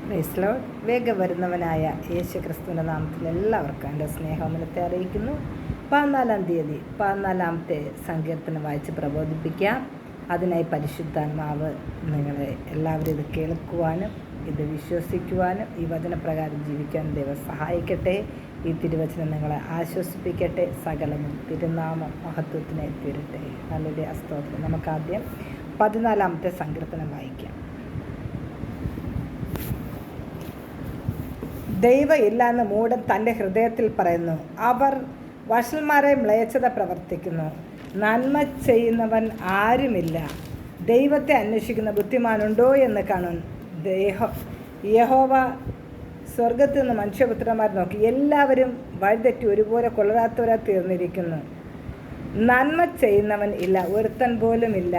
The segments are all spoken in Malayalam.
Praise Lord. വേഗം വരുന്നവനായ യേശു ക്രിസ്തുവിൻ്റെ നാമത്തിൽ എല്ലാവർക്കും എൻ്റെ സ്നേഹവന്ദനത്തെ അറിയിക്കുന്നു. 14-ാം തീയതി 14-ാമത്തെ സങ്കീർത്തനം വായിച്ച് പ്രബോധിപ്പിക്കാം. അതിനായി പരിശുദ്ധാത്മാവ് നിങ്ങളെ എല്ലാവരും ഇത് കേൾക്കുവാനും ഇത് വിശ്വസിക്കുവാനും ഈ വചനപ്രകാരം ജീവിക്കാൻ ദൈവം സഹായിക്കട്ടെ. ഈ തിരുവചനം നിങ്ങളെ ആശ്വസിപ്പിക്കട്ടെ. സകലവും തിരുനാമ മഹത്വത്തിനെ തീരട്ടെ. നല്ലൊരു സ്തോത്രം. നമുക്കാദ്യം 14-ാമത്തെ സങ്കീർത്തനം വായിക്കാം. ദൈവം ഇല്ല എന്ന് മൂഢൻ തൻ്റെ ഹൃദയത്തിൽ പറയുന്നു. അവർ വഷളന്മാരെ മ്ലേച്ഛത പ്രവർത്തിക്കുന്നു. നന്മ ചെയ്യുന്നവൻ ആരുമില്ല. ദൈവത്തെ അന്വേഷിക്കുന്ന ബുദ്ധിമാനുണ്ടോ എന്ന് കാണും. യഹോവ സ്വർഗത്തിൽ നിന്ന് മനുഷ്യപുത്രന്മാർ നോക്കി എല്ലാവരും വഴിതെറ്റി ഒരുപോലെ കൊള്ളരാത്തവരാ തീർന്നിരിക്കുന്നു. നന്മ ചെയ്യുന്നവൻ ഇല്ല, ഒരുത്തൻ പോലും ഇല്ല.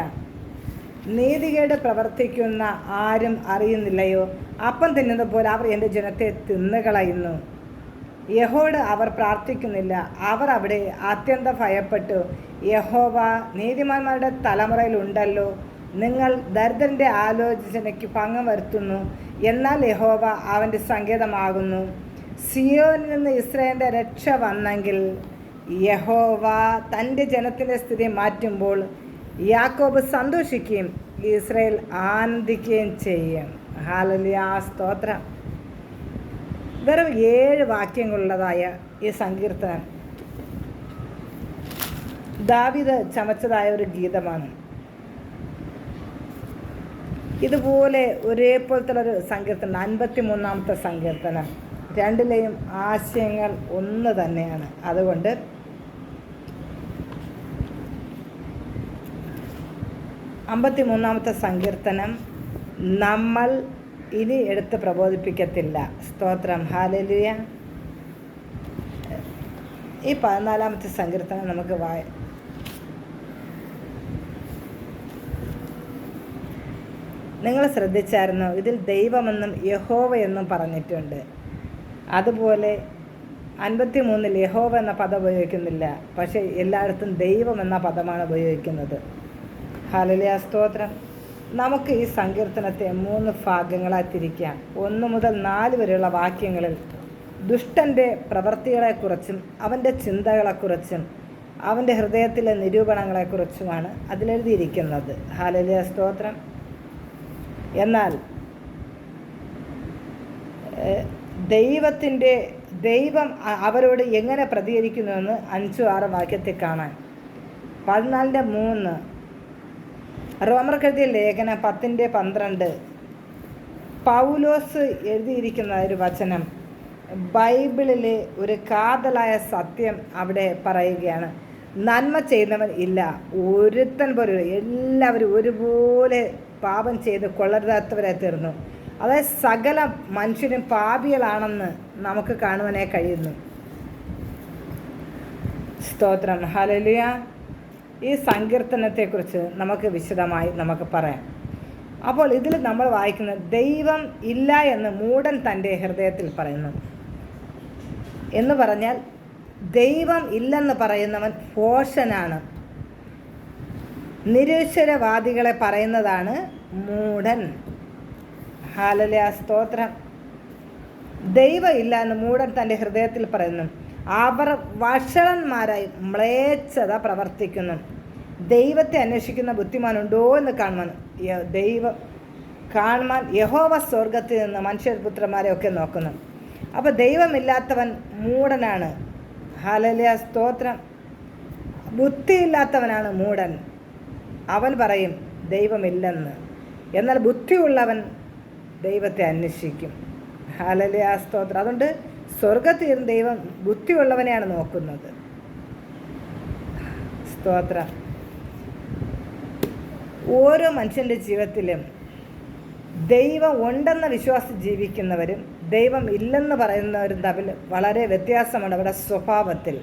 നീതികേട് പ്രവർത്തിക്കുന്ന ആരും അറിയുന്നില്ലയോ? അപ്പം തിന്നുന്ന പോലെ അവർ എൻ്റെ ജനത്തെ തിന്നുകളയുന്നു. യഹോവയോട് അവർ പ്രാർത്ഥിക്കുന്നില്ല. അവർ അവിടെ അത്യന്തം ഭയപ്പെട്ടു. യഹോവ നീതിമാന്മാരുടെ തലമുറയിലുണ്ടല്ലോ. നിങ്ങൾ ദരിദ്രൻ്റെ ആലോചനയ്ക്ക് ഭംഗം വരുത്തുന്നു. എന്നാൽ യഹോവ അവൻ്റെ സങ്കേതമാകുന്നു. സിയോനിൽ നിന്ന് ഇസ്രായേലിൻ്റെ രക്ഷ വന്നെങ്കിൽ യഹോവ തൻ്റെ ജനത്തിൻ്റെ സ്ഥിതി മാറ്റുമ്പോൾ യാക്കോബ് സന്തോഷിക്കുകയും ഇസ്രായേൽ ആനന്ദിക്കുകയും ചെയ്യും. ഹല്ലേലൂയ, സ്തോത്രം. വെറും 7 വാക്യങ്ങളുള്ളതായ ഈ സങ്കീർത്തനം ദാവീദ് ചമച്ചതായ ഒരു ഗീതമാണ്. ഇതുപോലെ ഒരേപോലത്തെ ഒരു സങ്കീർത്തനം 53-ാമത്തെ സങ്കീർത്തനം. രണ്ടിലെയും ആശയങ്ങൾ ഒന്ന് തന്നെയാണ്. അതുകൊണ്ട് 53-ാമത്തെ സങ്കീർത്തനം നമ്മൾ ഇനി എടുത്ത് പ്രബോധിപ്പിക്കത്തില്ല. സ്തോത്രം, ഹല്ലേലൂയ. ഈ 14-ാമത്തെ സങ്കീർത്തനം നമുക്ക് നിങ്ങൾ ശ്രദ്ധിച്ചായിരുന്നോ? ഇതിൽ ദൈവമെന്നും യഹോവ എന്നും പറഞ്ഞിട്ടുണ്ട്. അതുപോലെ 53-ൽ യഹോവ എന്ന പദം ഉപയോഗിക്കുന്നില്ല, പക്ഷേ എല്ലായിടത്തും ദൈവം എന്ന പദമാണ് ഉപയോഗിക്കുന്നത്. ഹല്ലേലൂയ, സ്തോത്രം. നമുക്ക് ഈ സങ്കീർത്തനത്തെ 3 ഭാഗങ്ങളായി തിരിക്കാം. 1 മുതൽ 4 വരെയുള്ള വാക്യങ്ങളിൽ ദുഷ്ടൻ്റെ പ്രവൃത്തികളെക്കുറിച്ചും അവൻ്റെ ചിന്തകളെക്കുറിച്ചും അവൻ്റെ ഹൃദയത്തിലെ നിരൂപണങ്ങളെക്കുറിച്ചുമാണ് അതിലെഴുതിയിരിക്കുന്നത്. ഹല്ലേലൂയ, സ്തോത്രം. എന്നാൽ ദൈവം അവരോട് എങ്ങനെ പ്രതികരിക്കുന്നുവെന്ന് 5-6 വാക്യത്തിൽ കാണാൻ. 14-3 റോമർക്കെഴുതിയ ലേഖനം 10-12 പൗലോസ് എഴുതിയിരിക്കുന്ന ഒരു വചനം ബൈബിളിലെ ഒരു കാതലായ സത്യം അവിടെ പറയുകയാണ്. നന്മ ചെയ്യുന്നവൻ ഇല്ല, ഒരുത്തൻ പോലും. എല്ലാവരും ഒരുപോലെ പാപം ചെയ്ത് കൊള്ളരുതാത്തവരെ തീർന്നു. അതായത് സകല മനുഷ്യരും പാപികളാണെന്ന് നമുക്ക് കാണുവാനായി കഴിയുന്നു. സ്തോത്രം, ഹല്ലേലൂയ. ഈ സങ്കീർത്തനത്തെക്കുറിച്ച് നമുക്ക് വിശദമായി നമുക്ക് പറയാം. അപ്പോൾ ഇതിൽ നമ്മൾ വായിക്കുന്നത് ദൈവം ഇല്ല എന്ന് മൂഢൻ തൻ്റെ ഹൃദയത്തിൽ പറയുന്നു എന്ന് പറഞ്ഞാൽ ദൈവം ഇല്ലെന്ന് പറയുന്നവൻ ഭോഷനാണ്. നിരീശ്വരവാദികളെ പറയുന്നതാണ് മൂഢൻ. ഹല്ലേലൂയ, സ്തോത്രം. ദൈവം ഇല്ല എന്ന് മൂഢൻ തൻ്റെ ഹൃദയത്തിൽ പറയുന്നു. അവർ വഷളന്മാരായി മ്ലേച്ഛത പ്രവർത്തിക്കുന്നു. ദൈവത്തെ അന്വേഷിക്കുന്ന ബുദ്ധിമാനുണ്ടോ എന്ന് കാണുവാൻ യഹോവ സ്വർഗത്തിൽ നിന്ന് മനുഷ്യപുത്രന്മാരെ ഒക്കെ നോക്കുന്നു. അപ്പോൾ ദൈവമില്ലാത്തവൻ മൂഢനാണ്. ഹല്ലേലൂയ, സ്തോത്രം. ബുദ്ധിയില്ലാത്തവനാണ് മൂഢൻ. അവൻ പറയും ദൈവമില്ലെന്ന്. എന്നാൽ ബുദ്ധിയുള്ളവൻ ദൈവത്തെ അന്വേഷിക്കും. ഹല്ലേലൂയ, സ്തോത്രം. അതുകൊണ്ട് സ്വർഗത്തിൽ ദൈവം ബുദ്ധിയുള്ളവനെയാണ് നോക്കുന്നത്. സ്തോത്രം. ഓരോ മനുഷ്യൻ്റെ ജീവിതത്തിലും ദൈവം ഉണ്ടെന്ന വിശ്വാസം ജീവിക്കുന്നവരും ദൈവം ഇല്ലെന്ന് പറയുന്നവരും തമ്മിൽ വളരെ വ്യത്യാസമുണ്ട് അവരുടെ സ്വഭാവത്തിൽ.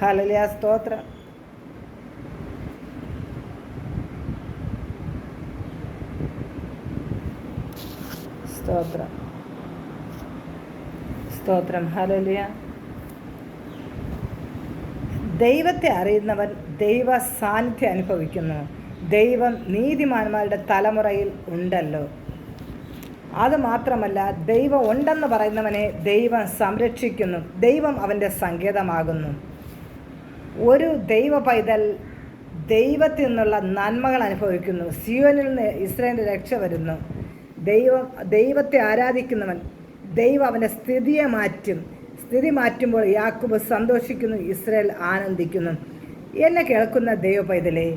ഹല്ലേലൂയ, സ്തോത്രം. സ്തോത്രം, സ്തോത്രം, ഹല്ലേലൂയ. ദൈവത്തെ അറിയുന്നവൻ ദൈവ സാന്നിധ്യം അനുഭവിക്കുന്നു. ദൈവം നീതിമാന്മാരുടെ തലമുറയിൽ ഉണ്ടല്ലോ. അത് മാത്രമല്ല, ദൈവം ഉണ്ടെന്ന് പറയുന്നവനെ ദൈവം സംരക്ഷിക്കുന്നു. ദൈവം അവൻ്റെ സങ്കേതമാകുന്നു. ഒരു ദൈവ പൈതൽ ദൈവത്തിൽ നിന്നുള്ള നന്മകൾ അനുഭവിക്കുന്നു. സിയോനിൽ നിന്ന് ഇസ്രായേലിൻ്റെ രക്ഷ വരുന്നു. ദൈവത്തെ ആരാധിക്കുന്നവൻ ദൈവം അവൻ്റെ സ്ഥിതിയെ മാറ്റും. സ്ഥിതി മാറ്റുമ്പോൾ യാക്കോബ് സന്തോഷിക്കുന്നു, ഇസ്രായേൽ ആനന്ദിക്കുന്നു. എന്നെ കേൾക്കുന്ന ദൈവ പൈതലേ,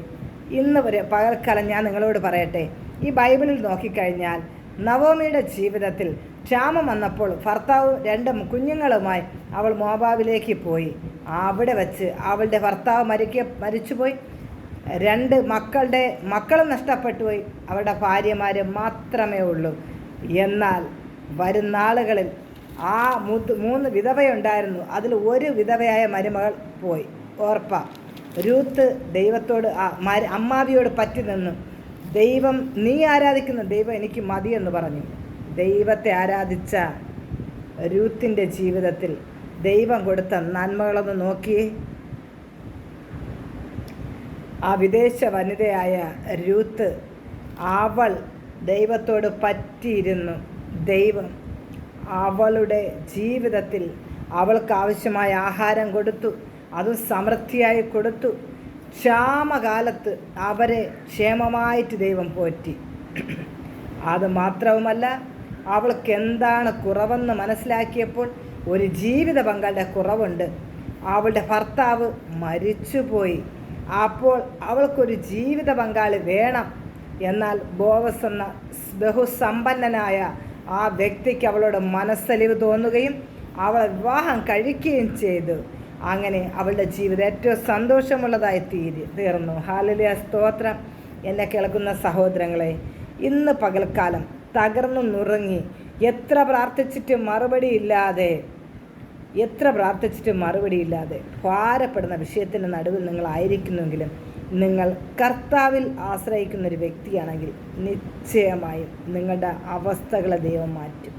ഇന്ന് പകൽക്കാലം ഞാൻ നിങ്ങളോട് പറയട്ടെ, ഈ ബൈബിളിൽ നോക്കിക്കഴിഞ്ഞാൽ നവോമിയുടെ ജീവിതത്തിൽ ക്ഷാമം വന്നപ്പോൾ ഭർത്താവ് 2 കുഞ്ഞുങ്ങളുമായി അവൾ മോവാബിലേക്ക് പോയി. അവിടെ വച്ച് അവളുടെ ഭർത്താവ് മരിച്ചുപോയി. 2 മക്കളും നഷ്ടപ്പെട്ടുപോയി. അവരുടെ ഭാര്യമാർ മാത്രമേ ഉള്ളൂ. എന്നാൽ വരും നാളുകളിൽ ആ 3 വിധവയുണ്ടായിരുന്നു. അതിൽ ഒരു വിധവയായ മരുമകൾ പോയി, ഓർപ്പ. രൂത്ത് ദൈവത്തോട് അമ്മാവിയോട് പറ്റി നിന്നു. ദൈവം, നീ ആരാധിക്കുന്ന ദൈവം എനിക്ക് മതിയെന്ന് പറഞ്ഞു. ദൈവത്തെ ആരാധിച്ച രൂത്തിൻ്റെ ജീവിതത്തിൽ ദൈവം കൊടുത്ത നന്മകളൊന്ന് നോക്കിയേ. ആ വിദേശ വനിതയായ രൂത്ത്, അവൾ ദൈവത്തോട് പറ്റിയിരുന്നു. ദൈവം അവളുടെ ജീവിതത്തിൽ അവൾക്ക് ആവശ്യമായ ആഹാരം കൊടുത്തു, അതും സമൃദ്ധിയായി കൊടുത്തു. ക്ഷാമകാലത്ത് അവരെ ക്ഷേമമായിട്ട് ദൈവം പോറ്റി. അതുമാത്രവുമല്ല, അവൾക്ക് എന്താണ് കുറവെന്ന് മനസ്സിലാക്കിയപ്പോൾ ഒരു ജീവിത പങ്കാളിയുടെ കുറവുണ്ട്. അവളുടെ ഭർത്താവ് മരിച്ചുപോയി. അപ്പോൾ അവൾക്കൊരു ജീവിത പങ്കാളി വേണം. എന്നാൽ ബോവസ് എന്ന ബഹുസമ്പന്നനായ ആ വ്യക്തിക്ക് അവളോട് മനസ്സലിവ് തോന്നുകയും അവളെ വിവാഹം കഴിക്കുകയും ചെയ്തു. അങ്ങനെ അവളുടെ ജീവിതം ഏറ്റവും സന്തോഷമുള്ളതായി തീർന്നു. ഹല്ലേലൂയ, സ്തോത്രം. എന്നെ കേൾക്കുന്ന സഹോദരങ്ങളെ, ഇന്ന് പകൽക്കാലം തകർന്നു നുറുങ്ങി എത്ര പ്രാർത്ഥിച്ചിട്ടും മറുപടിയില്ലാതെ ഭാരപ്പെടുന്ന വിഷയത്തിൻ്റെ നടുവിൽ നിങ്ങളായിരിക്കുന്നെങ്കിലും, നിങ്ങൾ കർത്താവിൽ ആശ്രയിക്കുന്ന ഒരു വ്യക്തിയാണെങ്കിൽ നിശ്ചയമായും നിങ്ങളുടെ അവസ്ഥകളെ ദൈവം മാറ്റും.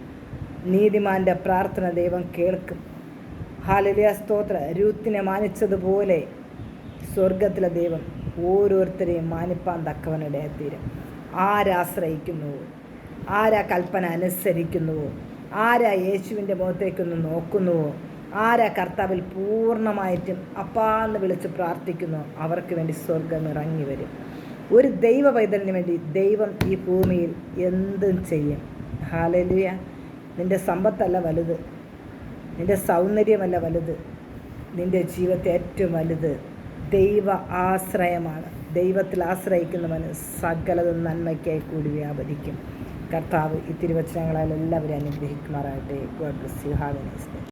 നീതിമാൻ്റെ പ്രാർത്ഥന ദൈവം കേൾക്കും. ഹല്ലേലൂയ, സ്തോത്രം. രൂത്തിനെ മാനിച്ചതുപോലെ സ്വർഗത്തിലെ ദൈവം ഓരോരുത്തരെയും മാനിപ്പാൻ തക്കവനിടയായി തീരും. ആരാശ്രയിക്കുന്നുവോ, ആരാ കൽപ്പന അനുസരിക്കുന്നുവോ, ആരാ യേശുവിൻ്റെ മുഖത്തേക്കൊന്ന് നോക്കുന്നുവോ, ആരാ കർത്താവിൽ പൂർണ്ണമായിട്ടും അപ്പാന്ന് വിളിച്ച് പ്രാർത്ഥിക്കുന്നു, അവർക്ക് വേണ്ടി സ്വർഗം ഇറങ്ങി വരും. ഒരു ദൈവ പൈതലിന് വേണ്ടി ദൈവം ഈ ഭൂമിയിൽ എന്തും ചെയ്യും. ഹല്ലേലൂയ. നിൻ്റെ സമ്പത്തല്ല വലുത്, നിൻ്റെ സൗന്ദര്യമല്ല വലുത്, നിൻ്റെ ജീവിതത്തെ ഏറ്റവും വലുത് ദൈവ ആശ്രയമാണ്. ദൈവത്തിൽ ആശ്രയിക്കുന്നവന് സകലതും നന്മയ്ക്കായി കൂടി വ്യാപരിക്കും. കർത്താവ് ഈ തിരുവചനങ്ങളാൽ എല്ലാവരും അനുഗ്രഹിക്കുമാറാകട്ടെ. God bless you. Have A nice day.